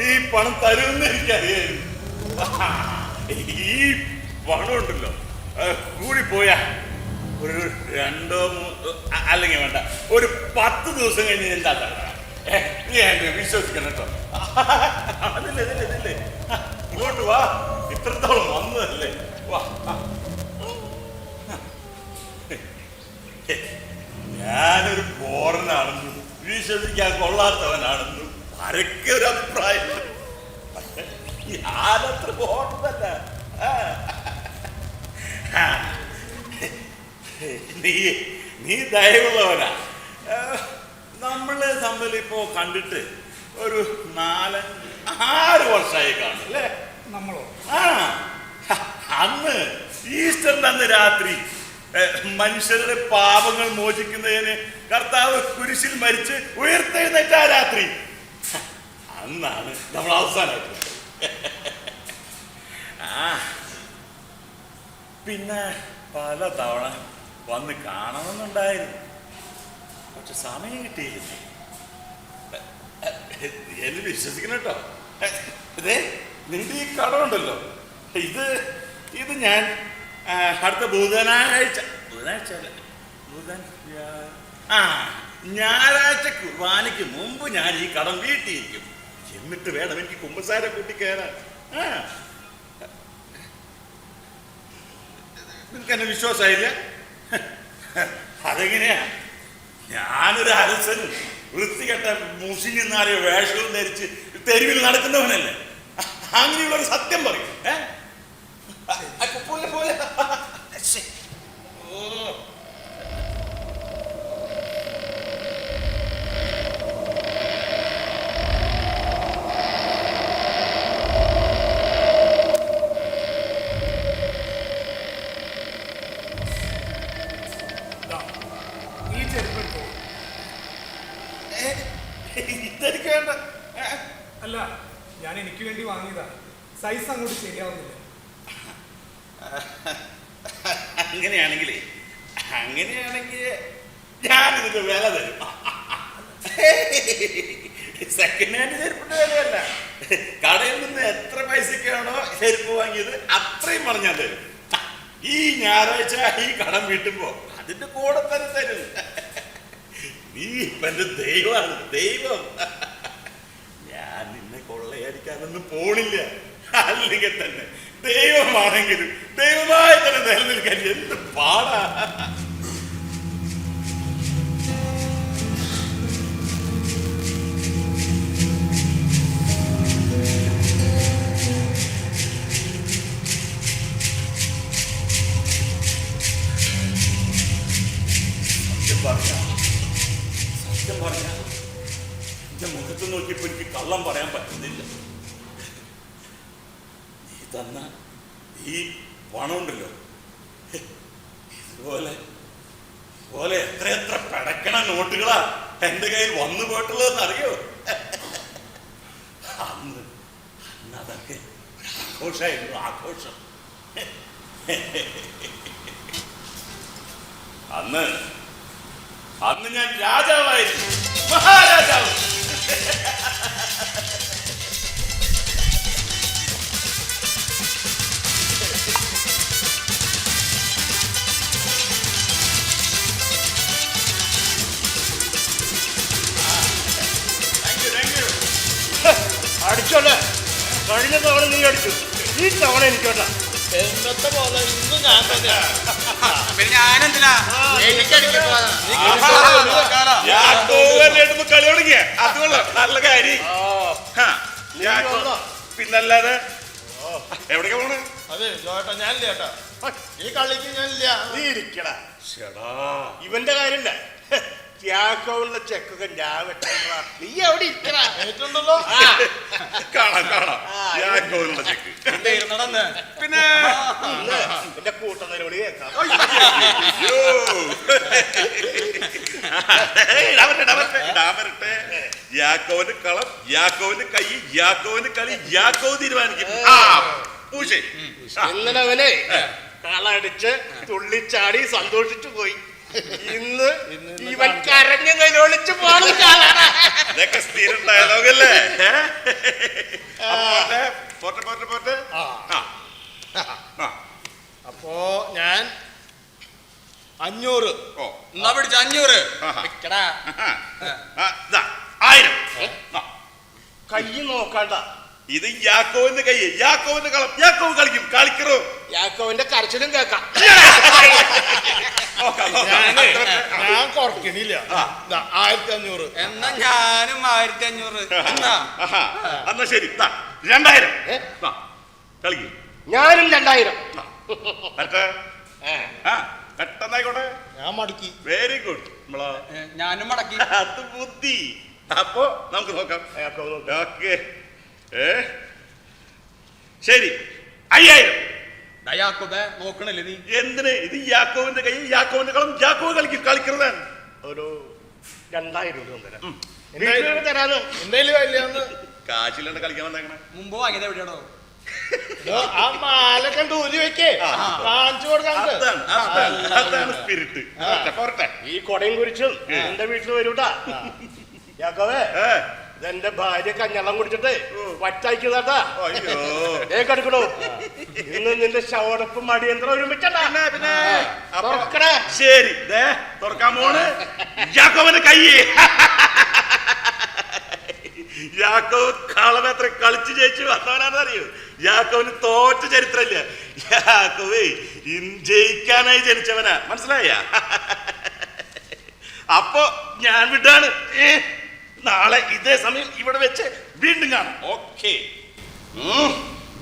ഈ പണം തരുമെന്ന് എനിക്കറിയായിരുന്നു. ഈ പണം ഉണ്ടല്ലോ കൂടിപ്പോയാ ഒരു 2 അല്ലെങ്കിൽ വേണ്ട ഒരു 10 ദിവസം കഴിഞ്ഞ് എന്താ നീ എന്നെ വിശ്വസിക്കണം കേട്ടോ. അതില്ലേ ഇങ്ങോട്ട് വാ, ഇത്രത്തോളം വന്നതല്ലേ, വാ. ഞാനൊരു പോറനാണെന്നും വിശ്വസിക്കാൻ കൊള്ളാത്തവനാണെന്നും ആരൊക്കെ ഒരു അഭിപ്രായം. ഞാനത്ര പോറന്നല്ല. നീ ദയവുള്ളവനാ. നമ്മള് തമ്മിൽ ഇപ്പോ കണ്ടിട്ട് ഒരു 4-6 വർഷമായി കാണും അല്ലേ? നമ്മളോ? അന്ന് ഈസ്റ്ററിന്റെ അന്ന് രാത്രി മനുഷ്യരുടെ പാപങ്ങൾ മോചിക്കുന്നതിന് കർത്താവ് കുരിശിൽ മരിച്ച് ഉയർത്തെഴുന്നേറ്റ ആ രാത്രി, അന്നാണ് നമ്മൾ അവസാനമായിട്ട്. പിന്നെ പല തവണ വന്ന് കാണണമെന്നുണ്ടായിരുന്നു, പക്ഷെ സമയം കിട്ടിയില്ല. എന്നെ വിശ്വസിക്കണം കേട്ടോ. ഇതേ നിന്റെ ഈ കടമുണ്ടല്ലോ, ഇത് ഞാൻ അടുത്ത ഞായറാഴ്ച കുർബാനയ്ക്ക് മുമ്പ് ഞാൻ ഈ കടം വീട്ടിയിരിക്കും. എന്നിട്ട് വേണം എനിക്ക് കുമ്പസാര കൂട്ടി കയറാൻ. നിനക്ക് എന്നെ വിശ്വാസമായില്ല? അതെങ്ങനെയാ? ഞാനൊരു അരസനും വൃത്തികെട്ട മുഷിഞ്ഞാറിയ വേഷവും ധരിച്ച് തെരുവിൽ നടക്കുന്നവനല്ലേ? അങ്ങനെയുള്ളൊരു സത്യം പറയും. ഇതെനിക്ക് വേണ്ട. അല്ല, ഞാൻ എനിക്ക് വേണ്ടി വാങ്ങിയതാ. സൈസ് അങ്ങോട്ട് ശരിയാവുന്നില്ല. അങ്ങനെയാണെങ്കിൽ ഞാനിതിന്റെ വില തരും. സെക്കൻഡ് ഹാൻഡ് ചെരുപ്പിന്റെ വിലയല്ല, കടയിൽ നിന്ന് എത്ര പൈസക്കാണോ ചെരുപ്പ് വാങ്ങിയത് അത്രയും പറഞ്ഞാൽ തരും. ഈ ഞായറാഴ്ച ഈ കടം വീട്ടുമ്പോ അതിന്റെ കൂടെ തന്നെ തരും. നീ ഇപ്പൊ എന്റെ ദൈവമാണ്, ദൈവം. ഞാൻ നിന്നെ കൊള്ളയടിക്കാനൊന്നും പോണില്ല. അല്ലെങ്കിൽ തന്നെ ദൈവമാണെങ്കിലും ദൈവമായി തന്നെ നിലനിൽക്കാൻ എന്ത് പാടാ. സത്യം പറഞ്ഞ എന്റെ മുഖത്ത് നോക്കിയപ്പോ എനിക്ക് കള്ളം പറയാൻ പറ്റുന്നില്ല. നീ തന്ന ഈ പണം ഉണ്ടല്ലോ, ഇതുപോലെ എത്ര പിടക്കണ നോട്ടുകളാ എന്റെ കയ്യിൽ വന്നു പോയിട്ടുള്ളതെന്ന് അറിയോ? അന്ന് അതൊക്കെ ആഘോഷമായിരുന്നു, ആഘോഷം. അന്ന് ഞാൻ രാജാവായിരുന്നു, മഹാരാജാവ്. അടിച്ചോട്ടെ, കഴിഞ്ഞ തവണ നീ അടിച്ചു, ഈ തവണ എനിക്കോട്ടാ. എന്നത്തെ പോലെ ഇന്നും ഞാൻ തന്നെയാ. പിന്നെ ഞാനെന്തിനാ കളി തുടങ്ങിയ അതുകൊള്ള നല്ല കാര്യം. പിന്നല്ലാതെ എവിടേക്കാ പോണ്? അതെ ചേട്ടാ, ഞാനില്ല ചേട്ടാ, ഈ കളിക്ക് ഞാനില്ല. നീ ഇരിക്കടാ. ഇവന്റെ കാര്യമില്ല, ത്യാഗമുള്ള ചെക്കൊക്കെ ഞാൻ വെട്ടാ. നീ എവിടെ ഇരിക്കടാ? ഏറ്റുണ്ടല്ലോ, കാണാം ചെക്ക്. പിന്നെ എന്റെ കൂട്ടം നിലവിളി കേൾക്കാം. യാക്കോവിന്റെ കളം, യാക്കോവിന്റെ കൈ, യാക്കോവിന്റെ കളി, യാക്കോവ് തീരുമാനിക്കും. ഇന്നലെ അവനെ കളടിച്ച് തുള്ളിച്ചാടി സന്തോഷിച്ചു പോയി. ഇന്ന് ഇവൻ കരഞ്ഞു നിലവിളിച്ച് പോണ കാലാണ്. ഇതൊക്കെ സ്ഥിരം ഡയലോഗല്ലേ? പോട്ടെ പോട്ടെ പോട്ടെ. അപ്പോ ഞാൻ 500. ഓ എന്നാ പിടിച്ച 500. ആഹാ. വെക്കടാ. 1000. കൈ നോക്കണ്ട. ഇത് യാക്കോവിന്റെ കൈ, യാക്കോവിന്റെ കളം. യാക്കോവ് കളിക്കും, കളിക്കറോ? യാക്കോവിന്റെ കരച്ചിലും കേക്കാം. ഞാൻ കുറക്കണില്ല. 1500. എന്നാ ഞാനും 1500. എന്നാ എന്നാ ശരി, 2000. കളിക്കും. ഞാനും 2000. പെട്ടെന്നായിക്കോട്ടെ. ഞാൻ മടക്കി. Very good. ഞാനും മടക്കി. അത് ബുദ്ധി. അപ്പൊ നമുക്ക് നോക്കാം. ഓക്കെ, ശരി. 5000. യാക്കോബേ നോക്കണല്ലേ നീ? എന്തിന്? ഇത് യാക്കോവിന്റെ കൈ, യാക്കോവിന്റെ കളം. യാക്കോവ് കളിക്കും, കളിക്കുന്നതാണ്. ഒരു 2000 രൂപ തരാന്ന്. എന്തായാലും കല്യാന്ന് കാശില്ലാണ്ട് കളിക്കാൻ വന്നേക്കണേ. മുമ്പ് വാങ്ങിയത് എവിടെയാണോ? ആ മാലൊക്കെ ഊരി വെക്കേ, കാണിച്ചു കൊടുക്കാൻ. അതാണ് സ്പിരിറ്റ്. പോരട്ടെ. ഈ കൊടയും കുരിച്ചും എന്റെ വീട്ടിൽ വരൂട്ടാ. യാക്കോവേ, ഇതെന്റെ ഭാര്യ കഞ്ഞെള്ളം കുടിച്ചിട്ട് വറ്റായിക്കുന്നതാ. അയ്യോ, കടുക്കണു. ഇന്ന് നിന്റെ ശവടപ്പും മടിയന്ത്രം ഒരുമിച്ചണ്ടാ. ശരി, തുറക്കാൻ പോണ്. യാക്കോവിന്റെ കൈ. യാക്കോവ് കളം എത്ര കളിച്ച് ജയിച്ചു വന്നവനാണെന്ന് അറിയൂ. യാക്കോവിന് തോറ്റ ചരിത്രമില്ല. യാക്കോവേ ജയിക്കാനായി ജനിച്ചവനാ, മനസ്സിലായ? അപ്പൊ ഞാൻ വിട്ടാണ്. നാളെ ഇതേ സമയം ഇവിടെ വെച്ച് വീണ്ടും കാണാം. Okay,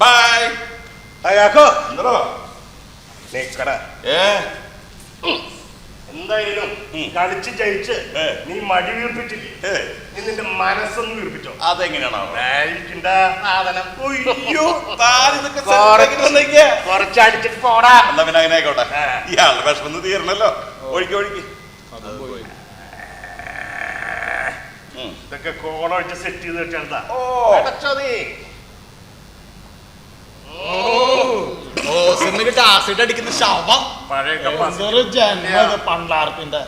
by. യാക്കോ എന്തോ നിക്കട. എന്തായാലും കളിച്ച് ജയിച്ച് നീ മടി വീർപ്പിച്ചില്ലേ? നീ നിന്റെ മനസ്സൊന്ന് വീർപ്പിച്ചോ. അതെങ്ങനെയാണോ? സാധനം കുറച്ചടിച്ചിട്ട് പോടാ. എന്നാ പിന്നെ അങ്ങനെ ആയിക്കോട്ടെ. ഇയാളുടെ വിഷമൊന്നും തീരണല്ലോ. ഒഴിക്ക് ഒഴിക്ക്. ഇതൊക്കെ കോളൊഴിച്ച് സെറ്റ് ചെയ്ത് വെച്ചാ. ആസിഡ് അടിക്കുന്ന ശവം. പണ്ടാർപ്പിന്റെ.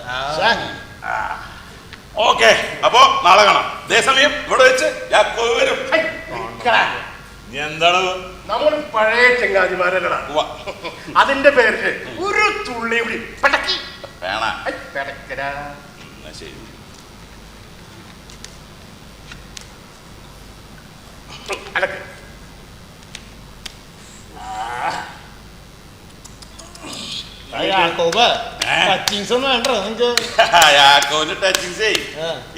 ഓക്കെ, അപ്പൊ നാളെ കാണാം. ഇതേ സമയം ഇവിടെ വെച്ച് യാക്കോവ് വരും. എന്താണ്? നമ്മൾ പഴയ ചെങ്ങാതിമാരല്ലടാ. അതിന്റെ പേരില് ഒരു തുള്ളി കൂടി പടക്കി വേണ. പെടക്കരാ. ശരി, അലക്ക്. യാക്കോവിന്റെ ടച്ചിങ്സേ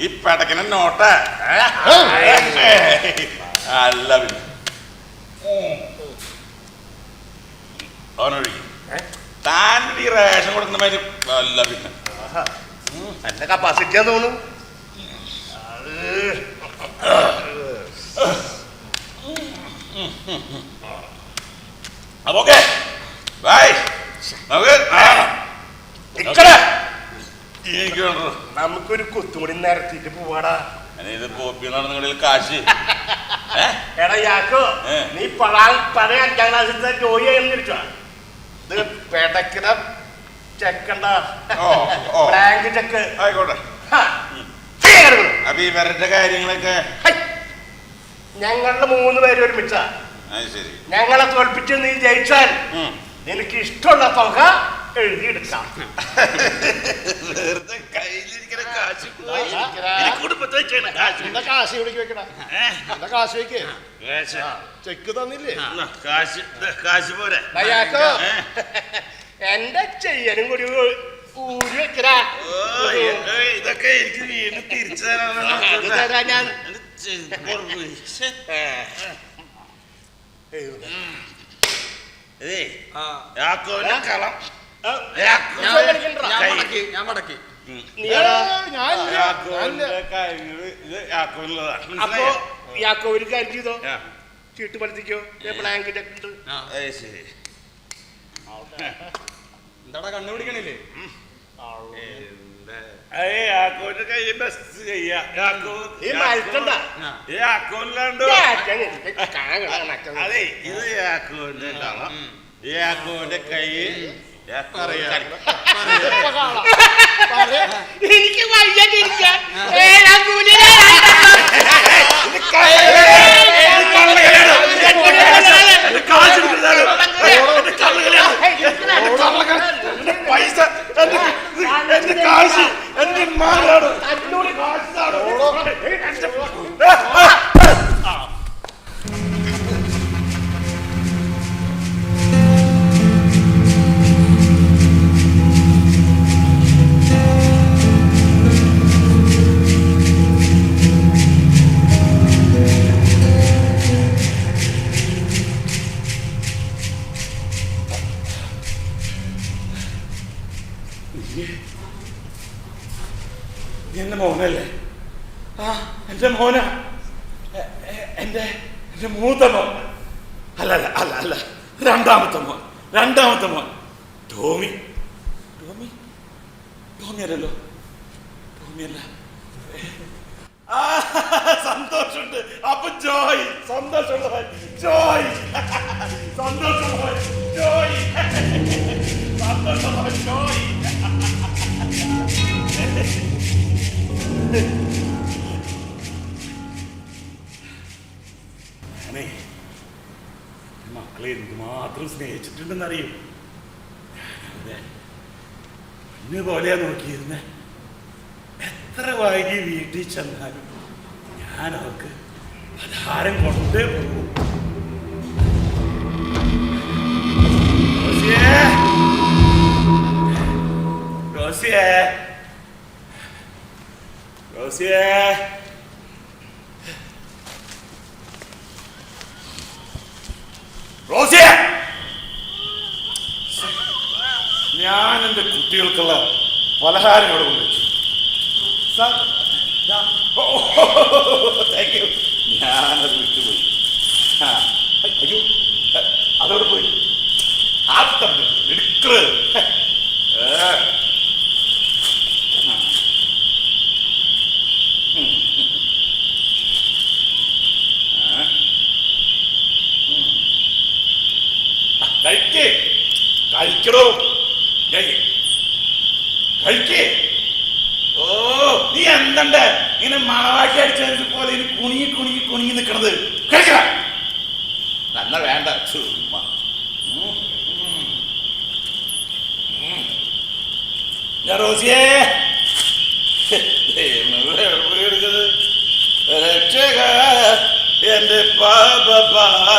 ഈ പെടക്കണ നോട്ട അല്ല. പിന്നെ അവനൊഴുകി താൻ ഈ റേഷൻ കൊടുക്കുന്ന മാതിരി അല്ല. പിന്നെ നല്ല കപ്പാസിറ്റിയാ തോന്നുന്നു. അപ്പൊ ഓക്കെ, ബൈ. നമുക്ക് എനിക്ക് വേണ്ടോ? നമുക്കൊരു കുത്തുകൂടി നിരത്തിട്ട് പോവാടാ. ഇത് കോപ്പി നിങ്ങളിൽ കാശ്. എടാ യാക്കോ, നീ പഴയ 5ാം ക്ലാസ്സിലത്തെ ജോലി തിരിച്ചാ. ഇത് പെടക്കുന്ന ചെക്കണ്ട, ബ്ലാങ്ക് ചെക്ക്. ആയിക്കോട്ടെ. അപ്പൊ ഈ വരന്റെ കാര്യങ്ങളൊക്കെ ഞങ്ങളുടെ 3 പേര് ഒരുമിച്ചാ. ശരി, ഞങ്ങളെ തോൽപ്പിച്ച് നീ ജയിച്ചാൽ നിനക്ക് ഇഷ്ടമുള്ള തുക എഴുതിയെടുക്കാം. വെറുതെ കയ്യിലിരിക്കുന്ന കാശ് കാശ് എവിടേക്ക് വെക്കടാ? കാശ് വെക്ക്. ചെക്ക് തന്നില്ലേ? കാശ് പോരെ. എന്റെ ചെയ്യനും കൂടി ഊരി വെക്കടാ. ഇതൊക്കെ എനിക്ക് വീണ്ടും തിരിച്ചു തരാൻ ഞാൻ. യാക്കോവിന്റെ കളം. ഞാൻ മടക്കി. അപ്പൊ യാക്കോ ഒരു കാര്യം ചെയ്തോ, ചീട്ട് പടുത്തിക്കോ. ബ്ലാങ്കറ്റ് ഒക്കെ ഉണ്ട്. എന്താടാ കണ്ണുപിടിക്കണില്ലേ? യാക്കോവിന്റെ കൈ ബെസ്റ്റ് ചെയ്യാ. ഈ മയക്കണ്ട. യാക്കോല്ലാണ്ട് അതെ, ഇത് യാക്കോവിന്റെ കളം. യാക്കോവിന്റെ കൈ ഇപ്പൊ കാണാം. പറയാം. എനിക്ക് വയ്യാണ്ടിരിക്കാൻ പൈസ എന്റെ കാശ് എന്റെ മാറാണ് എന്റെ മോനല്ലേ? ആ എന്റെ മോനാ. എന്റെ മൂത്ത മോൻ. അല്ല അല്ല അല്ല അല്ല രണ്ടാമത്തെ മോൻ ടോമി. ടോമിയല്ലോ. ടോമിയല്ല. സന്തോഷമുണ്ട്. അപ്പൊ ജോയ്. സന്തോഷമുള്ള ജോയ്. സന്തോഷമുള്ള ജോയ്. സന്തോഷമുള്ള ജോയ്. ഞാനേ മക്കളെ എന്തുമാത്രം സ്നേഹിച്ചിട്ടുണ്ടെന്നറിയും. ഇന്ന് പോലെയാ നോക്കിയിരുന്നെ. എത്ര വൈകി വീട്ടിൽ ചെന്നാലും ഞാൻ അവർക്ക് പലഹാരം കൊണ്ടേ പോകും. റോസിയേ ഞാൻ എന്റെ കുട്ടികൾക്കുള്ള പലഹാരം ഇവിടെ കൊണ്ടുവച്ചു. Thank you. ഞാനത് വിട്ടുപോയി. അയ്യോ അതോടെ പോയി. എടുക്കറ്. കഴിക്കടോ. കഴിക്കേ. ഓ നീ എന്തണ്ട ഇങ്ങനെ മണവാക്കി അടിച്ചത് പോലെ ഇനി കുണുങ്ങി നിക്കണത്? കഴിക്കട. നല്ല വേണ്ട ചുമ്മാ. റോസിയേ രക്ഷക എന്റെ പാപഭാരമെല്ലാം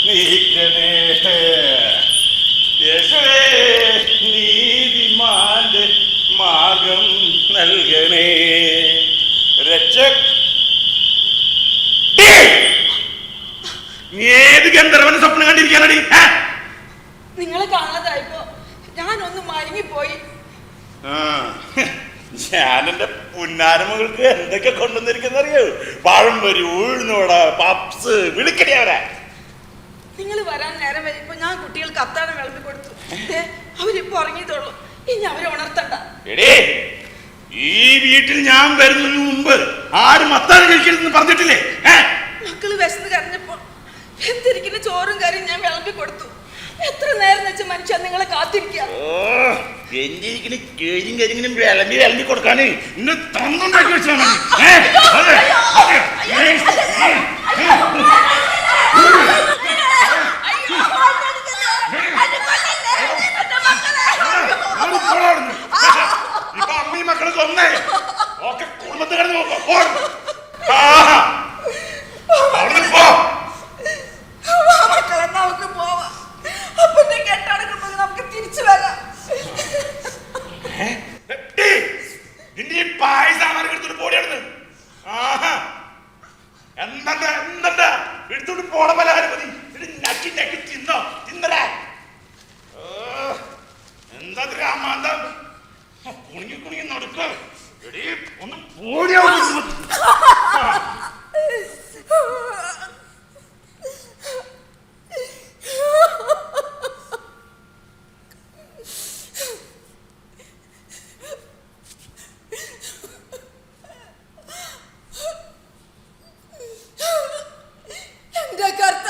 നീക്കണേ. യേശുവേ നീതിമാന്റെ മാർഗം നൽകണേ. നീ ഏത് ഗന്ധർവന് സ്വപ്നം കണ്ടിരിക്കാനടി? നിങ്ങളെ കാണാതായപ്പോ ഞാനൊന്ന് മയങ്ങിപ്പോയി. ഞാനെന്റെ പുന്നാരമകൾക്ക് എന്തൊക്കെ കൊണ്ടുവന്നിരിക്കുന്നറിയോ? പഴംപൊരി, ഉഴുന്നോട, പപ്സ്, വിളിക്കടി അവരെ. നിങ്ങൾ വരാൻ നേരം വരിപ്പോ ഞാൻ കുട്ടികൾക്ക് അത്താഴം വിളമ്പി കൊടുത്തു. അവരിപ്പോ ഉറങ്ങിയതുള്ളൂ. ഇനി അവരെ ഉണർത്തണ്ട. എടേ ഈ വീട്ടിൽ ഞാൻ വരുന്നതിന് മുമ്പ് ആരും അത്താഴം കഴിക്കരുതെന്ന് പറഞ്ഞിട്ടില്ലേ? മക്കള് വിശന്ന് കരഞ്ഞപ്പോ വെന്തിരിക്കുന്ന ചോറും കറിയും ഞാൻ വിളമ്പി കൊടുത്തു. എത്ര നേരം വെച്ച മനുഷ്യ നിങ്ങളെ കാത്തിരിക്കുക. വിളമ്പി കൊടുക്കാന് ഇന്ന് തന്നുണ്ടാക്കി വെച്ചാണ്. ഇപ്പൊ അമ്മയും മക്കളും കൊന്നേ ഒക്കെ കുടുംബത്തിൽ കിടന്ന് നോക്കാം. മക്കളെ നമുക്ക് പോവാം. അപ്പന്റെ കെട്ടടക്കുമ്പോ നമുക്ക് തിരിച്ചു വരാം. നിന്റെ പായസാമാരെ എടുത്തോട്ട് പോടിയാണെന്ന്. എന്താ എടുത്തോട്ട് പോണ പലഹാരം മതി. നക്കി തിന്നോ തിന്നരാ. എന്താ രാമാന്തം കുണുങ്ങി നടക്ക. എടീ ഒന്ന് പോടിയാ. എന്റെ കർത്താവേ,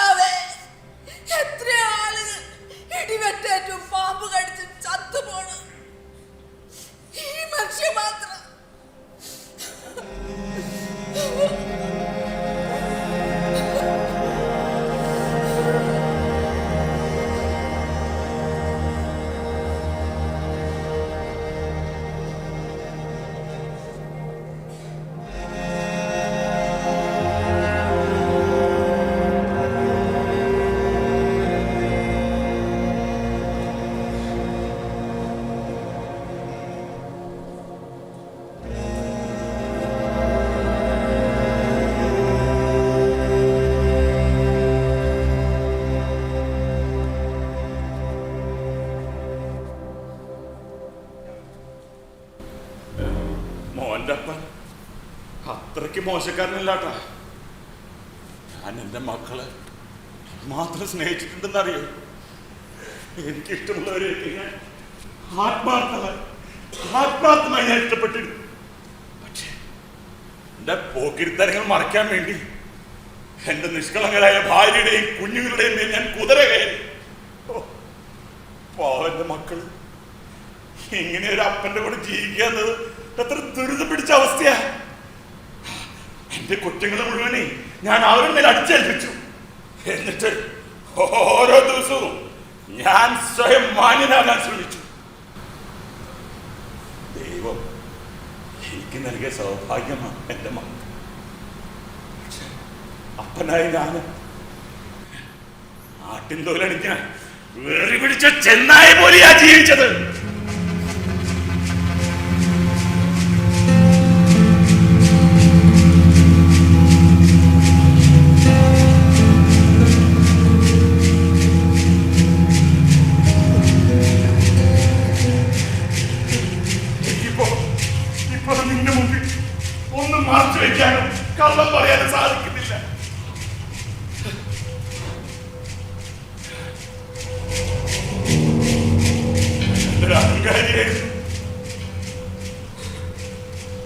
മോശക്കാരനല്ലാട്ടാ. ഞാൻ എൻ്റെ മക്കളെ മാത്രം സ്നേഹിച്ചിട്ടുണ്ടെന്നറിയോ. എനിക്കിഷ്ടമുള്ളവരെയൊക്കെ ഞാൻ ആത്മാർത്ഥമായി ഞാൻ ഇഷ്ടപ്പെട്ടിരുന്നു. പക്ഷേ എൻ്റെ പോക്കിരിത്തരങ്ങൾ മറയ്ക്കാൻ വേണ്ടി എന്റെ നിഷ്കളങ്കരായ ഭാര്യയുടെയും കുഞ്ഞുങ്ങളുടെയും മേൽ ഞാൻ കുതിര കയറി. പാവന്റെ മക്കള് ഇങ്ങനെ ഒരു അപ്പന്റെ കൂടെ ജീവിക്കുക എന്നത് എത്ര ദുരിതം പിടിച്ച അവസ്ഥയാ. എന്റെ കുറ്റങ്ങൾ മുഴുവനെ ഞാൻ അവരുടെ മേൽ അടിച്ചേൽപ്പിച്ചു. എന്നിട്ട് ഓരോ ദിവസവും ഞാൻ സ്വയം മാന്യനാകാൻ ശ്രമിച്ചു. ദൈവം എനിക്ക് നൽകിയ സൗഭാഗ്യമാണ് എന്റെ മക്കൾ. അപ്പനായി ഞാൻ ആട്ടിൻതോലണിക്കാൻ വേറി പിടിച്ച ചെന്നായ പോലെയാ ജീവിച്ചത്. ഇപ്പൊ നിന്റെ മുമ്പിൽ ഒന്നും മറച്ചു വെക്കാനും കള്ളം പറയാനും സാധിക്കുന്നില്ല.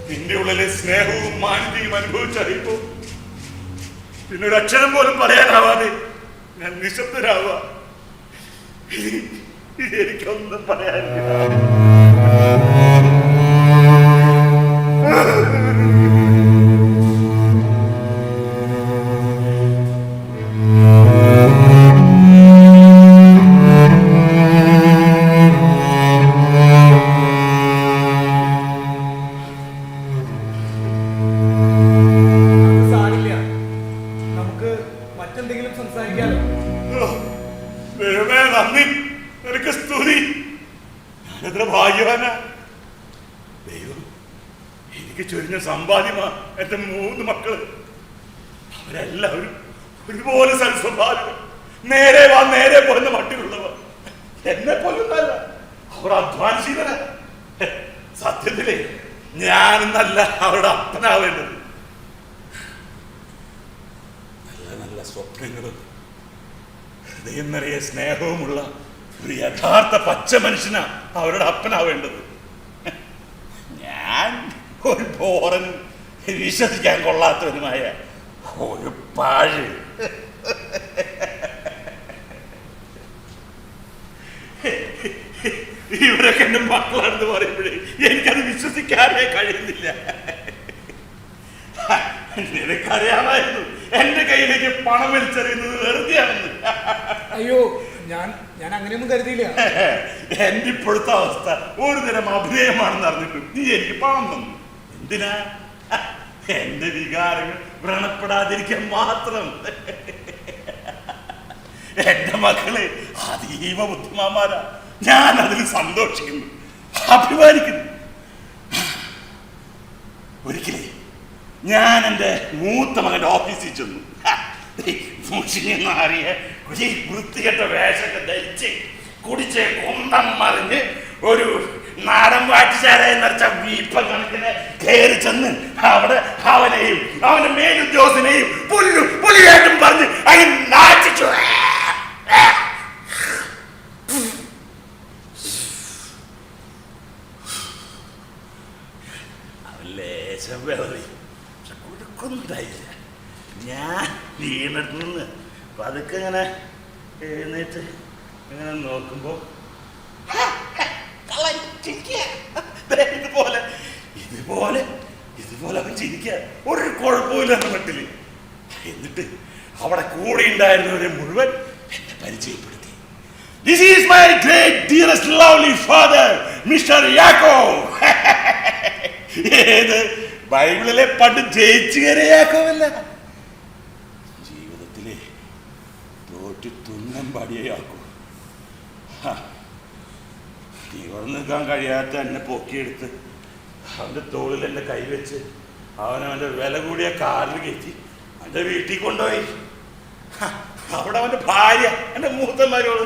നിന്റെ ഉള്ളിലെ സ്നേഹവും മാന്യതയും അനുഭവിച്ചറിയുമ്പോ പിന്നെ ഒരു അക്ഷരം പോലും പറയാനാവാതെ ഞാൻ നിശബ്ദരാവുക. എനിക്കൊന്നും പറയാനില്ല. സമ്പാദ്യമാ എന്റെ 3 മക്കള്. അവരെല്ലാവരും ഒരുപോലെ സൽസ്വഭാവം, നേരെ വാ നേരെ പോകുന്ന മട്ടിലുള്ളവർ. എന്നെ പോലൊന്നല്ല, അവർ അധ്വാനിച്ചവര. സത്യത്തിലേ ഞാനെന്നല്ല അവരുടെ അപ്പനാവേണ്ടത്. നല്ല നല്ല സ്വപ്നങ്ങളും ഹൃദയം നിറയെ സ്നേഹവുമുള്ള ഒരു യഥാർത്ഥ പച്ച മനുഷ്യനാ അവരുടെ അപ്പനാവേണ്ടത്. ഞാൻ ഒരു ബോറനും വിശ്വസിക്കാൻ കൊള്ളാത്തവനുമായ ഒരു പാഴ്. ഇവരൊക്കെ എന്റെ മക്കളാണെന്ന് പറയുമ്പോഴേ എനിക്കത് വിശ്വസിക്കാനേ കഴിയുന്നില്ല. നിനക്കറിയാമായിരുന്നു എന്റെ കയ്യിലേക്ക് പണം വലിച്ചെറിയുന്നത് വെറുതെയാണെന്ന്. അയ്യോ, ഞാൻ അങ്ങനെയൊന്നും കരുതിയില്ല. എന്റെ ഇപ്പോഴത്തെ അവസ്ഥ ഒരു തരം അഭിനയമാണെന്ന് അറിഞ്ഞിട്ടും നീ എനിക്ക് പണം തന്നു. എന്തിനാ? എന്റെ വികാരങ്ങൾ വ്രണപ്പെടാതിരിക്കാൻ മാത്രം. എന്റെ മക്കളെ അതീവ ബുദ്ധിമാന്മാരാ. ഞാൻ അതിൽ സന്തോഷിക്കുന്നു, അഭിമാനിക്കുന്നു. ഒരിക്കലേ ഞാൻ എൻ്റെ മൂത്ത മകന്റെ ഓഫീസിൽ ചെന്നു. മുഷിഞ്ഞെന്നറിയ വൃത്തികെട്ട വേഷമൊക്കെ ധരിച്ച് കുടിച്ച് കുന്തം മറിഞ്ഞ് ഒരു നാടൻ വാറ്റിച്ചാരായി നിറച്ച വീപ്പം കണക്കിന് കയറി ചെന്ന് അവിടെ അവനെയും അവന്റെ മേലുദ്യോഗസ്ഥനെയും പുലിയായിട്ടും പറഞ്ഞ് അങ്ങനെ നാട്ടിച്ചു. അവൻ ലേശം വേറി, പക്ഷെ കൊടുക്കുന്നുണ്ടായില്ല. ഞാൻ വീണിട്ട് നിന്ന് പതുക്കെ ഇങ്ങനെ എഴുന്നേറ്റ് ഇങ്ങനെ നോക്കുമ്പോ ഇതുപോലെ അവൻ ചിരിക്കുക. ഒരു കുഴപ്പമില്ലെന്ന മട്ടില്. എന്നിട്ട് അവിടെ കൂടെ ഉണ്ടായിരുന്നവരെ മുഴുവൻ എന്നെ പരിചയപ്പെടുത്തി. This is my great dearest lovely father, Mr. Yaakov. ഏത് ബൈബിളിലെ പണ്ട് ജയിച്ചു കയറിയ യാക്കോവല്ല, ജീവിതത്തിലെ തോറ്റ് തുന്നം പാടിയ യാക്കോവ്. ഇവിടെ നിൽക്കാൻ കഴിയാത്ത എന്നെ പൊക്കിയെടുത്ത് അവൻ്റെ തോളിൽ എന്നെ കൈവച്ച് അവനവൻ്റെ വില കൂടിയ കാറിൽ കയറ്റി അവൻ്റെ വീട്ടിൽ കൊണ്ടുപോയി. അവിടെ അവൻ്റെ ഭാര്യ, എൻ്റെ മൂത്തന്മാരോട്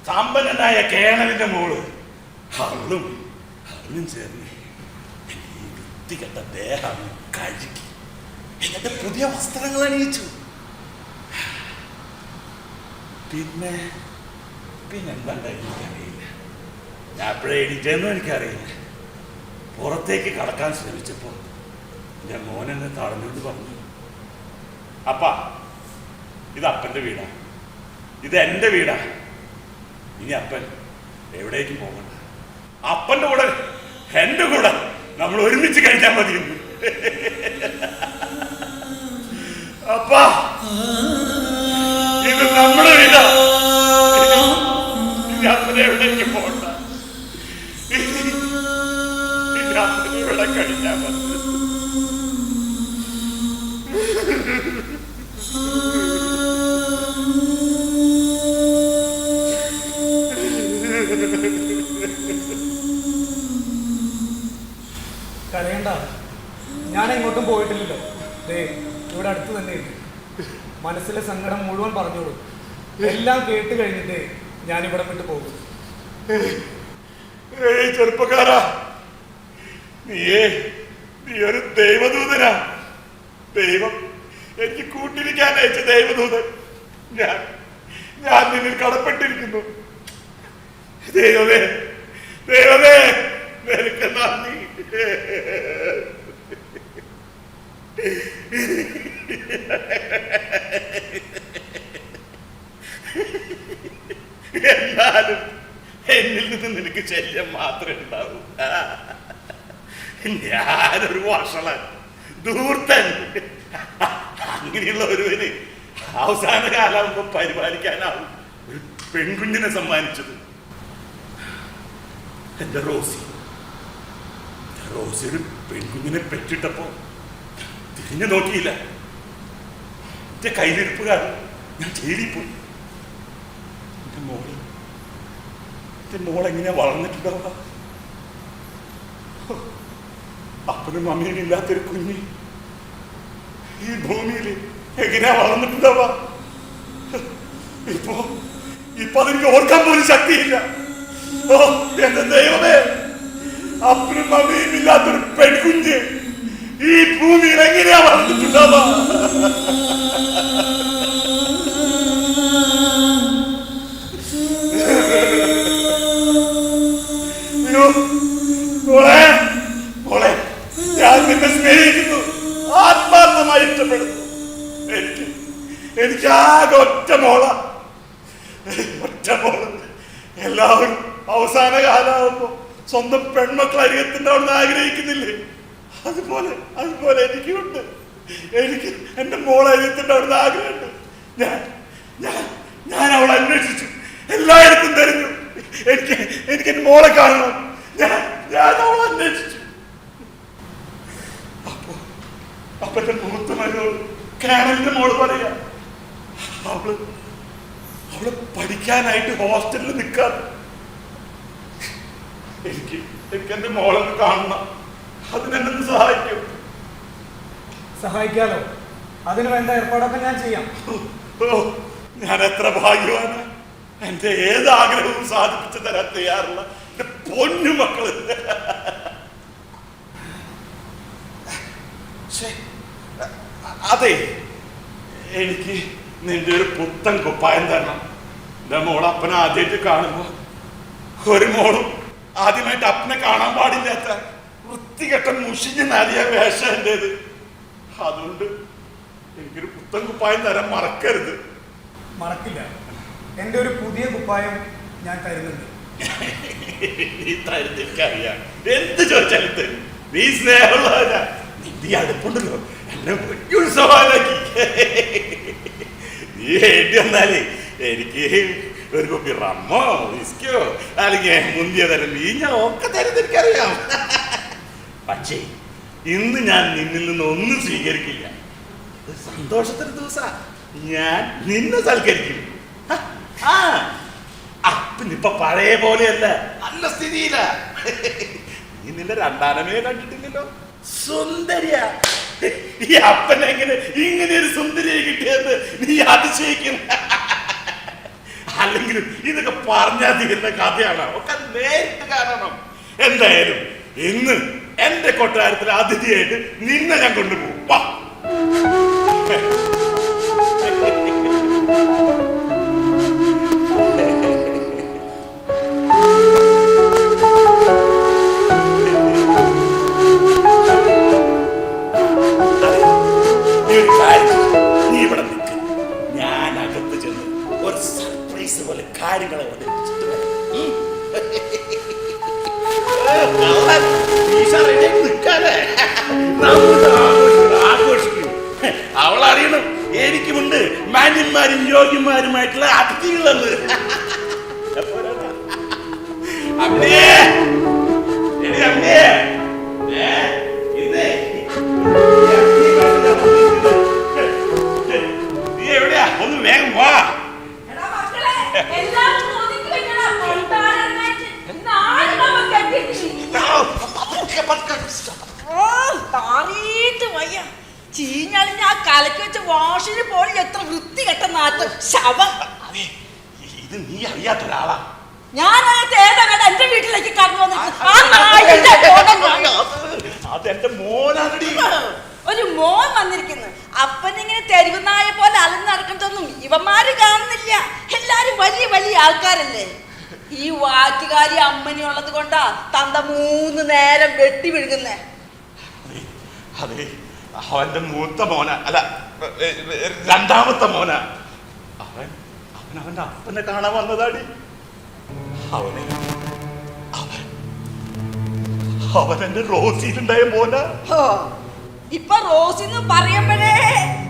സമ്പന്നനായ കേണലിൻ്റെ മോള്, അവളും ചേർന്ന് ഈ വൃത്തികെട്ട ദേഹം കഴുകി, എന്നിട്ട് പുതിയ വസ്ത്രങ്ങൾ അണിയിച്ചു. പിന്നെ പിന്നെന്താണ്ടായി എനിക്കറിയില്ല. ഞാൻ എപ്പോഴേ എണീറ്റെന്നും എനിക്കറിയില്ല. പുറത്തേക്ക് കടക്കാൻ ശ്രമിച്ചപ്പോൾ എൻ്റെ മോനെന്നെ തടഞ്ഞുകൊണ്ട് പറഞ്ഞു, അപ്പാ ഇത് അപ്പൻ്റെ വീടാ, ഇത് എൻ്റെ വീടാ, ഇനി അപ്പൻ എവിടേക്ക് പോകണ്ട, അപ്പൻ്റെ കൂടെ എൻ്റെ കൂടെ നമ്മൾ ഒരുമിച്ച് കഴിക്കാൻ മതിയെന്ന്. അപ്പാ ഇത് നമ്മുടെ വീടാ, ഇനി അപ്പനെ എവിടേക്ക് പോകണ്ട, ഇനി അപ്പനെ ഇവിടെ കഴിക്കാൻ മതി. കരയണ്ട, ഞാൻ എങ്ങോട്ടും പോയിട്ടില്ലല്ലോ. ദേ ഇവിടെ അടുത്ത് തന്നെയുണ്ട്. മനസ്സിലെ സങ്കടം മുഴുവൻ പറഞ്ഞോളൂ. എല്ലാം കേട്ട് കഴിഞ്ഞിട്ട് ഞാൻ ഇവിടെ വിട്ട് പോകും. ചെറുപ്പക്കാരാ, നീ ഒരു ദൈവദൂതനാ. ദൈവം എനിക്ക് കൂട്ടിരിക്കാൻ അയച്ച ദൈവദൂതൻ. ഞാൻ നിന്നിൽ കടപ്പെട്ടിരിക്കുന്നു. ദൈവമേ, ദൈവമേ, നിനക്ക് നന്ദി. എന്നാലും എന്നിൽ നിന്ന് നിനക്ക് ശല്യം മാത്രമേ ഉണ്ടാവൂ. ഞാനൊരു വഷളൻ, ധൂർത്തൻ. അങ്ങനെയുള്ള ഒരുവന് അവസാന കാലാവുമ്പോ പരിപാലിക്കാനാവും ഒരു പെൺകുഞ്ഞിനെ സമ്മാനിച്ചത്. എന്റെ റോസി ഒരു പെൺകുഞ്ഞിനെ പെറ്റിട്ടപ്പോ തിരിഞ്ഞു നോക്കിയില്ല. എന്റെ കയ്യിലിരിപ്പുകാരൻ ഞാൻ ജയിലിൽ പോയി. എന്റെ മോളെങ്ങനെയാ വളർന്നിട്ടുണ്ടാവുക? അപ്പനും അമ്മയും ഇല്ലാത്തൊരു കുഞ്ഞ് ഈ ഭൂമിയിൽ എങ്ങനെയാ വളർന്നിട്ടുണ്ടാവുക? ഇപ്പൊ അതെനിക്ക് ഓർക്കാൻ പോലും ശക്തിയില്ല. ഓ എന്റെ ദൈവമേ, അപ്പനും അമ്മയും ഇല്ലാത്തൊരു പെൺകുഞ്ഞ് ഈ ഭൂമിയിൽ എങ്ങനെയാ വളർന്നിട്ടുണ്ടാവുക? മോളെ, ഞാൻ നിന്നെ സ്നേഹിക്കുന്നു, ആത്മാർത്ഥമായി ഇഷ്ടപ്പെടുന്നു. എനിക്ക് ആകെ ഒറ്റ മോള. എല്ലാവരും അവസാന കാലാവുമ്പോ സ്വന്തം പെൺമക്കൾ അരികത്തിന്റെ അവിടെ ആഗ്രഹിക്കുന്നില്ലേ? അതുപോലെ എനിക്കുണ്ട്. എനിക്ക് എന്റെ മോളെ അരികത്തിന്റെ അവിടെ ആഗ്രഹമുണ്ട്. ഞാൻ അവളെ അന്വേഷിച്ചു, എല്ലായിടത്തും തെരഞ്ഞു. എനിക്ക് എന്റെ മോളെ കാണണം. ഞാൻ അവളെ അന്വേഷിച്ചു. അപ്പൊ എന്റെ മൂത്ത മകളോട് കാനലിന്റെ മോള് പറയാ, അവള് പഠിക്കാനായിട്ട് ഹോസ്റ്റലിൽ നിൽക്കാതെ. എനിക്ക് എന്റെ മോളൊന്ന് കാണണം. അതിനെന്നെ സഹായിക്കാലോ? അതിന് വേണ്ട ഏർപ്പാടൊക്കെ ഞാൻ ചെയ്യാം. ഞാൻ എത്ര ഭാഗ്യവാന. എന്റെ ഏത് ആഗ്രഹവും സാധിപ്പിച്ചു തരാൻ തയ്യാറുള്ള എന്റെ പൊന്നു മക്കള്. അതെ, എനിക്ക് നിന്റെ ഒരു പുത്തൻ കുപ്പായം തരണം. എന്റെ മോൾ അപ്പനെ ആദ്യമായിട്ട് കാണുമ്പോ, ഒരു മോളും ആദ്യമായിട്ട് അപ്പനെ കാണാൻ പാടില്ലാത്ത വൃത്തികെട്ട മുഷിഞ്ഞ നരിയ വേഷം എന്റേത്. അതുകൊണ്ട് എനിക്കൊരു പുത്തൻ കുപ്പായം തരാൻ മറക്കരുത്. മറക്കില്ല. എന്റെ ഒരു പുതിയ കുപ്പായം ഞാൻ തരുന്നുണ്ട്. നീ തരുന്ന എനിക്കറിയാം. എന്ത് ചോദിച്ചാലും തരും. നീ സ്നേഹമുള്ളവരാ. നീ അടുപ്പുണ്ടല്ലോ, എന്നെ വലിയ ഉത്സവമാക്കി. നീ വേണ്ടി വന്നാലേ എനിക്ക് ഒരു കുപ്പി റമ്മോ വിസ്കോ അല്ലെങ്കിൽ മുന്തിയ തരം വീഞ്ഞോ ഒക്കെ തരുന്ന എനിക്കറിയാം. പക്ഷേ ഇന്ന് ഞാൻ നിന്നിൽ നിന്ന് ഒന്നും സ്വീകരിക്കില്ല. സന്തോഷത്തിന് ദിവസാ ഞാൻ നിന്നെ സൽക്കരിക്കും. അപ്പനിപ്പൊ പഴയ പോലെയല്ല, നല്ല സ്ഥിതിയില്ല. നീ നിന്റെ രണ്ടാനമേ കണ്ടിട്ടില്ലല്ലോ, സുന്ദരിയാ. ഈ അപ്പനെങ്ങനെ ഇങ്ങനെ ഒരു സുന്ദരിയെ കിട്ടിയെന്ന് നീ അതിശയിക്കും. അല്ലെങ്കിലും ഇതൊക്കെ പറഞ്ഞാൽ തീരുന്ന കഥയാണ്, ഒക്കെ നേരിട്ട് കാണണം. എന്തായാലും ഇന്ന് എന്റെ കൊട്ടാരത്തിൽ അതിഥിയായിട്ട് നിന്നെ ഞാൻ കൊണ്ടുപോകും. വാ. നീ ഇവിടെ നിൽക്ക്, ഞാൻ അകത്ത് ചെന്ന് ഒരു സർപ്രൈസ് പോലെ കാര്യങ്ങളെ അവതരിപ്പിച്ചിട്ട് വരാം. അവളറിയണം എനിക്കുമുണ്ട് മാന്യന്മാരും യോഗ്യന്മാരുമായിട്ടുള്ള അതിഥികളെന്ന്. അമ്മേ അമ്മേ നീ എവിടെയാ? ഒന്ന് വേഗം വാ. ചീഞ്ഞളിഞ്ഞ ആ കലക്കി വെച്ച വാഷിന് പോലും എത്ര വൃത്തി കെട്ട നാട്ടം ശവം. ഇത് നീ അറിയാത്ത ഒരാളാ. ഞാനത് എന്റെ വീട്ടിലേക്ക് കടന്നു വന്നിട്ട് അതെന്റെ മോനാടി. ഒരു മോൻ വന്നിരിക്കുന്നു. അപ്പനിങ്ങനെ തെരുവ് നായ പോലെ അലഞ്ഞു നടക്കുന്നതൊന്നും ഇവന്മാര് കാണുന്നില്ല. എല്ലാരും വലിയ വലിയ ആൾക്കാരല്ലേ. ഈ വാറ്റുകാരി അമ്മനി ഉള്ളത് കൊണ്ടാ തന്ത 3 നേരം വെട്ടി വിഴുകുന്നേ. അതെ, അവന്റെ മൂത്ത മോന അല്ല, രണ്ടാമത്തെ മോന. അവന്റെ അപ്പനെ കാണാൻ വന്നതാടി. അവൻ എന്റെ റോസിയിലുണ്ടായ മോന. ഇപ്പൊ റോസിന്ന് പറയുമ്പോഴേ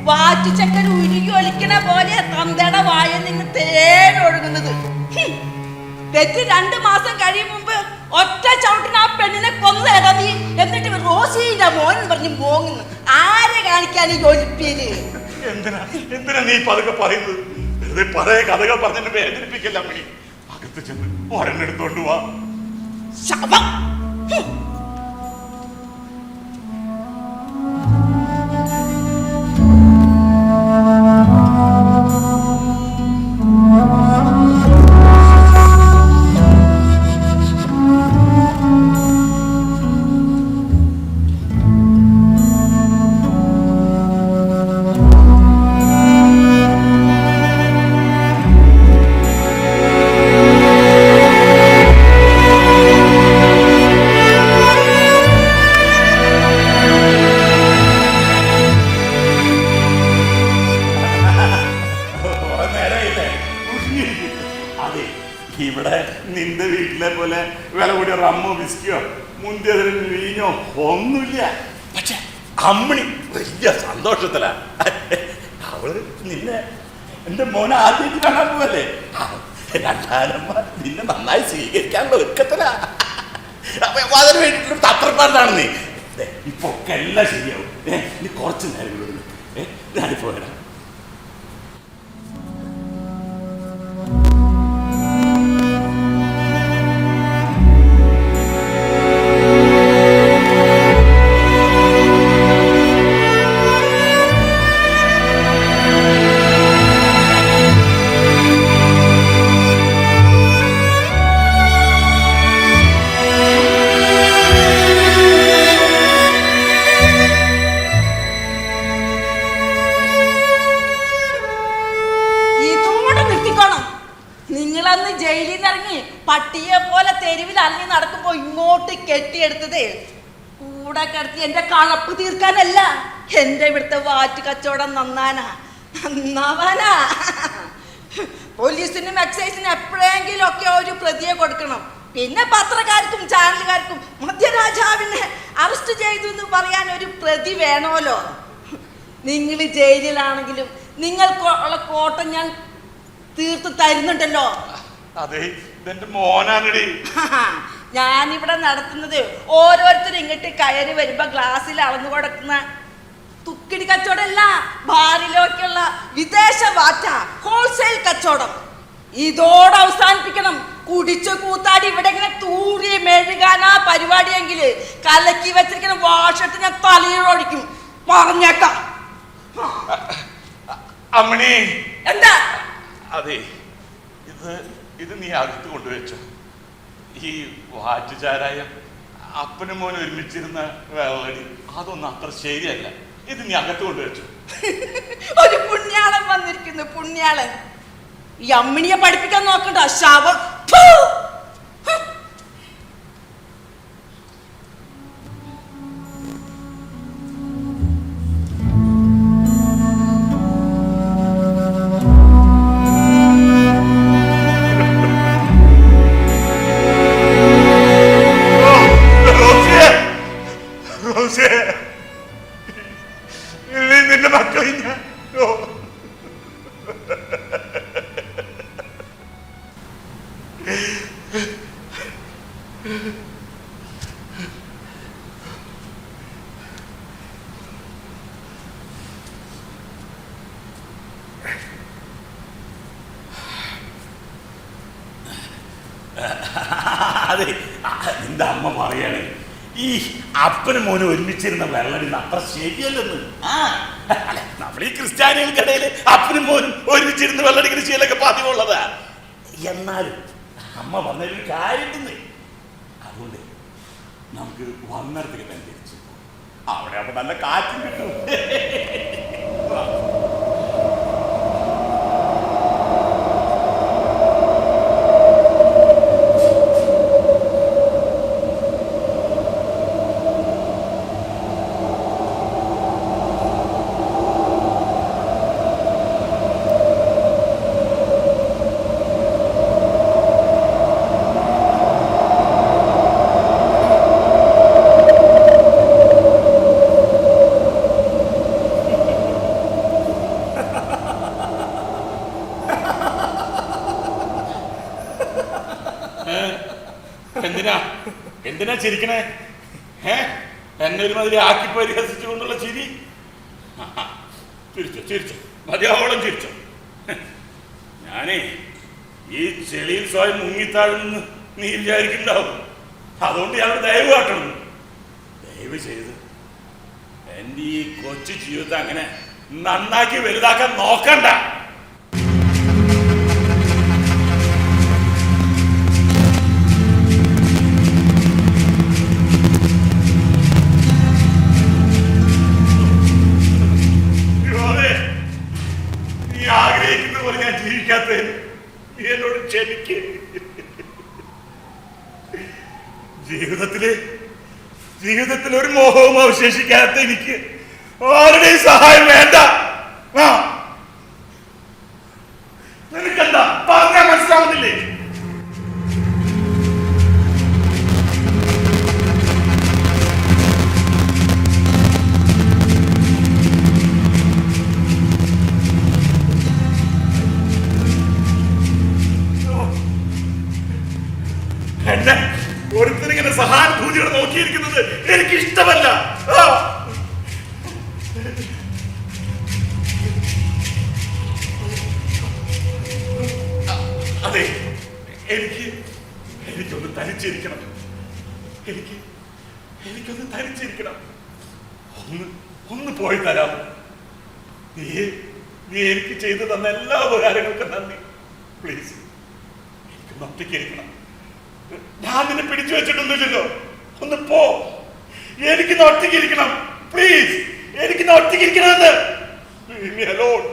വാറ്റുചക്കൻ ഉരുകി ഒലിക്കണ പോലെ തന്തയുടെ വായ നിന്ന് തേനൊഴുകുന്നത്. തെറ്റ് 2 മാസം കഴിയും മുമ്പ് ഒറ്റ ചവിട്ടിന് ആ പെണ്ണിനെ കൊന്നേടാ നീ. എന്നിട്ട് റോസിന്റെ മോനെന്ന് പറഞ്ഞ് മോങ്ങുന്നു. ആരെ കാണിക്കാൻ ഈ ഒലിപ്പിയില്? എന്തിനാ നീ പതുക്കെ പറയുന്നത്? വെറുതെ പഴയ കഥകൾ പറഞ്ഞെന്നെ വേദനിപ്പിക്കല്ല അമ്മണി. അകത്ത് ചെന്ന് ഒരെണ്ണെടുത്തോണ്ട് വാ. ശവം. ഇവിടെ നിന്റെ വീട്ടിലെ പോലെ വില കൂടിയ റമ്മോ വിസ്കിയോ മുന്തിയ വീഞ്ഞോ ഒന്നുമില്ല. പക്ഷെ അമ്മണി വലിയ സന്തോഷത്തിലാ. അവള് നിന്നെ എന്റെ മോനെ ആദ്യമായിട്ട് കാണാൻ പോവല്ലേ. രണ്ടാനമ്മ നിന്നെ നന്നായി സ്വീകരിക്കാനുള്ള ഒരുക്കത്തിലാ. അതിന് വേണ്ടിയിട്ടുള്ള തത്രപ്പാടാണ് നീ. ഇപ്പൊ ഒക്കെ എല്ലാം ശരിയാവും. നീ കുറച്ച് നേരം കൂടെ ഞാനിപ്പോ വരാം. പട്ടിയെ പോലെ തെരുവിൽ അലഞ്ഞു നടക്കുമ്പോ ഇങ്ങോട്ട് കെട്ടിയെടുത്തത് കൂടെ കിടത്തി എന്റെ കണപ്പ് തീർക്കാനല്ല, എന്റെ ഇവിടുത്തെ വാറ്റ് കച്ചവടം നന്നാവാനാ. പോലീസിനും എക്സൈസിനും എപ്പോഴെങ്കിലും ഒക്കെ ഒരു പ്രതിയെ കൊടുക്കണം. പിന്നെ പത്രക്കാർക്കും ചാനലുകാർക്കും മധ്യരാജാവിനെ അറസ്റ്റ് ചെയ്തു എന്ന് പറയാൻ ഒരു പ്രതി വേണമല്ലോ. നിങ്ങൾ ജയിലിലാണെങ്കിലും നിങ്ങൾക്കുള്ള കോട്ടം ഞാൻ തീർത്ത് തരുന്നുണ്ടല്ലോ. അതെ, ഇതെന്റെ മോനാണടി. ഞാനിവിടെ നടത്തുന്നത് ഓരോരുത്തരും ഇങ്ങോട്ട് കയറി വരുമ്പോ ഗ്ലാസ്സിൽ അളന്നു കൊടുക്കുന്ന തുക്കിടി കച്ചവടമല്ല, ബാറിലൊക്കെയുള്ള വിദേശ വാറ്റ ഹോൾസെയിൽ കച്ചവടം. ഇതോടെ അവസാനിപ്പിക്കണം. കുടിച്ചു കൂത്താടി ഇവിടെ ഇങ്ങനെ തൂറി മെഴുകാനാ പരിപാടിയെങ്കിൽ കലക്കി വെച്ചിരിക്കുന്ന വാഷത്ത് ഞാൻ തലയിലൊടിക്കും, പറഞ്ഞേക്കാം. അമ്മണി, എന്താ? അതെ, ഇത് നീ അകത്ത് കൊണ്ടുവച്ചോ. ഈ വാറ്റുചാരായം അപ്പനും മോനും ഒരുമിച്ചിരുന്ന വെള്ളടി അതൊന്നും അത്ര ശരിയല്ല. ഇത് നീ അകത്ത് കൊണ്ടുവച്ചു. ഒരു പുണ്യാളൻ വന്നിരിക്കുന്നു, പുണ്യാളൻ. ഈ അമ്മിണിയെ പഠിപ്പിക്കാൻ നോക്കണ്ട, ശാപം. ഫു! നിന്റെ മക്കളെ ഞാൻ അതെ, നിന്റെ അമ്മ പറയാണ് ഈ അപ്പനും മോനും ഒരുമിച്ചിരുന്ന വെള്ളടി അത്ര ശരിയല്ലെന്ന്. അല്ലെ, നമ്മൾ ഈ ക്രിസ്ത്യാനികൾക്കിടയിൽ അപ്പനും മോനും ഒരുമിച്ചിരുന്ന് വെള്ളടിക്കുന്ന ശീലമൊക്കെ പതിവുള്ളതാ. എന്നാലും അമ്മ പറഞ്ഞൊരു കാര്യമുണ്ടെന്ന്. അതുകൊണ്ട് നമുക്ക് വന്നിടത്തേക്ക് തന്നെ തിരിച്ചു അവിടെ അപ്പൊ നല്ല കാറ്റും കിട്ടും. എന്തിനാ ചിരിക്കണേ? എന്നെ ഒരു മാതിരി ആക്കി പരിഹസിച്ചുകൊണ്ടുള്ള ചിരി. ചിരിച്ചോ ചിരിച്ചോ, മതിയാവോളം ചിരിച്ചോ. ഞാനേ ഈ ചെളിയിൽ സ്വയം മുങ്ങിത്താഴുമെന്ന് നീ വിചാരിക്കുന്നുണ്ടാവും. അതുകൊണ്ട് ഞാൻ ദയവ് കാട്ടണം. ദയവ് ചെയ്ത് എൻ്റെ ഈ കൊച്ചു ജീവിതത്തെ അങ്ങനെ നന്നാക്കി വലുതാക്കാൻ നോക്കണ്ട. ആഗ്രഹിക്കുന്ന പോലെ ഞാൻ ജീവിക്കാത്തതിന് നീ എന്നോട് ക്ഷമിക്ക്. ജീവിതത്തിൽ ഒരു മോഹവും അവശേഷിക്കാത്ത എനിക്ക് ആരുടെയും സഹായം വേണ്ട. നിനക്കെന്താ പറഞ്ഞാൽ മനസ്സിലാവുന്നില്ലേ? എന്നെ ഒരുത്തരിങ്ങനെ സഹാനുഭൂതിയോടെ നോക്കിയിരിക്കുന്നത് എനിക്ക് ഇഷ്ടമല്ല. അതെ, എനിക്കൊന്ന് തനിച്ചിരിക്കണം. എനിക്കൊന്ന് തനിച്ചിരിക്കണം. ഒന്ന് പോയി തരാമോ? നീ എനിക്ക് ചെയ്തു തന്ന എല്ലാ ഉപകാരങ്ങൾക്കും നന്ദി. പ്ലീസ്, എനിക്കൊന്ന് ഒറ്റയ്ക്കിരിക്കണം. ഞാൻ നിന്നെ പിടിച്ചു വെച്ചിട്ടൊന്നുമില്ലല്ലോ. ഒന്ന് പോ. എനിക്കൊന്ന് ഒറ്റയ്ക്കിരിക്കണം. പ്ലീസ്, എനിക്കൊന്ന് ഒറ്റയ്ക്കിരിക്കണമെന്ന്. Leave me alone.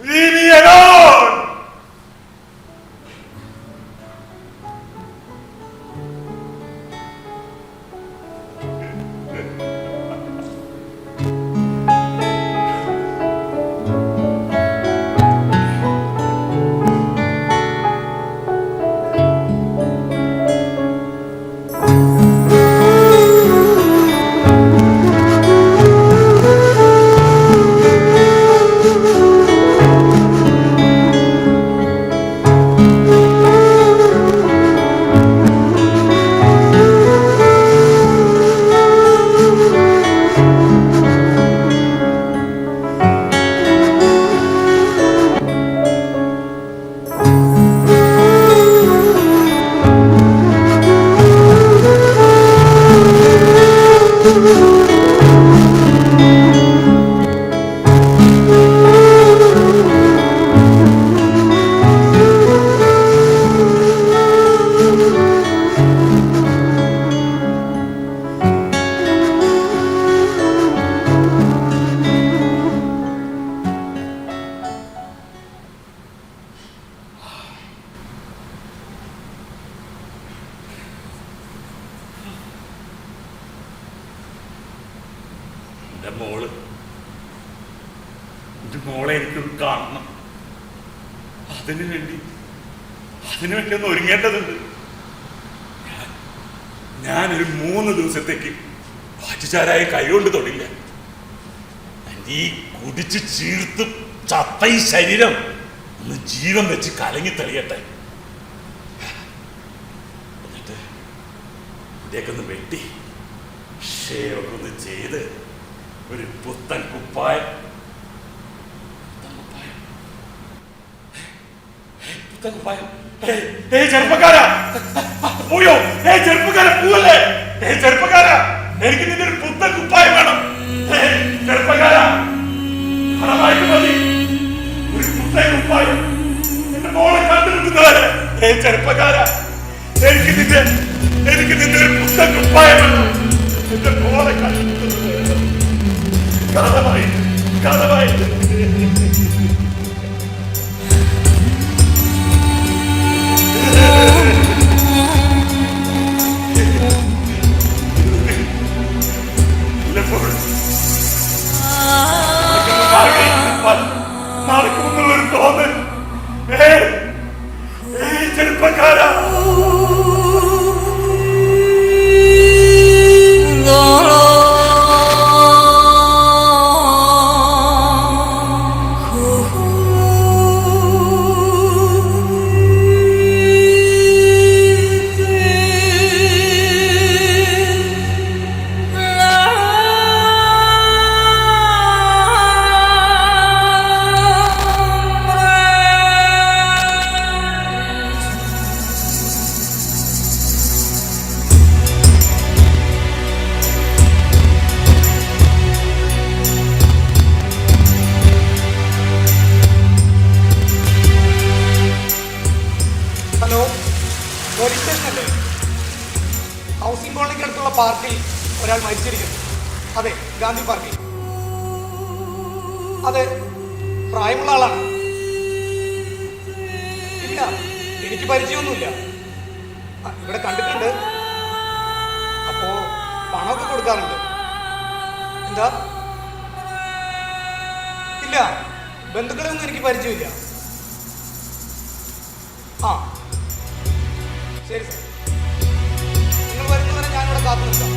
Leave me alone. എൻ്റെ മോളെ എനിക്കൊന്ന് കാണണം. അതിനുവേണ്ടി ഒന്ന് ഒരുങ്ങേണ്ടതുണ്ട്. ഞാനൊരു 3 ദിവസത്തേക്ക് വാറ്റുചാരായ കൈകൊണ്ട് തൊടില്ല. ഈ കുടിച്ച് ചീർത്ത് ചത്ത ഈ ശരീരം ഒന്ന് ജീവൻ വെച്ച് കലങ്ങി തെളിയട്ടെ. എന്നിട്ട് ഇവിടെയൊക്കെ ഒന്ന് വെട്ടി ഷേവൊക്കെ ഒന്ന് ചെയ്ത് ഒരു പുത്തൻ കുപ്പായം ചെറുപ്പക്കാരാ പോയോ? ചെറുപ്പക്കാരാ പോവല്ലേ? ചെറുപ്പക്കാരാ എനിക്ക് നിന്റെ ഒരു പുത്തൻ കുപ്പായം വേണം. ചെറുപ്പക്കാരാ പണമായിട്ട് മതി ഒരു പുത്തൻ കുപ്പായം. എന്റെ മോളെ കണ്ടുമുട്ടുന്നവരെ ചെറുപ്പക്കാരാ എനിക്ക് നിന്റെ ഒരു പുത്തൻ കുപ്പായം വേണം. എന്റെ മോളെ കണ്ടുമുട്ടുന്നവരെ കഥമായിട്ട് നടക്കുമെന്നുള്ളൊരു തോന്നൽ. ചെറുപ്പക്കാരാ ഹൗസിംഗ് കോളനിക്ക് അടുത്തുള്ള പാർക്കിൽ ഒരാൾ മരിച്ചിരിക്കുന്നു. അതെ, ഗാന്ധി പാർക്കിൽ. അതെ, പ്രായമുള്ള ആളാണ്. ഇല്ല, എനിക്ക് പരിചയമൊന്നുമില്ല. ഇവിടെ കണ്ടിട്ടുണ്ട്. അപ്പോ പണമൊക്കെ കൊടുക്കാറുണ്ട്. എന്താ? ഇല്ല, ബന്ധുക്കളെ ഒന്നും എനിക്ക് പരിചയമില്ല. ആ ശരി സാർ, നിങ്ങൾ വരുന്നവരെ ഞാനിവിടെ കാത്തു നിൽക്കാം.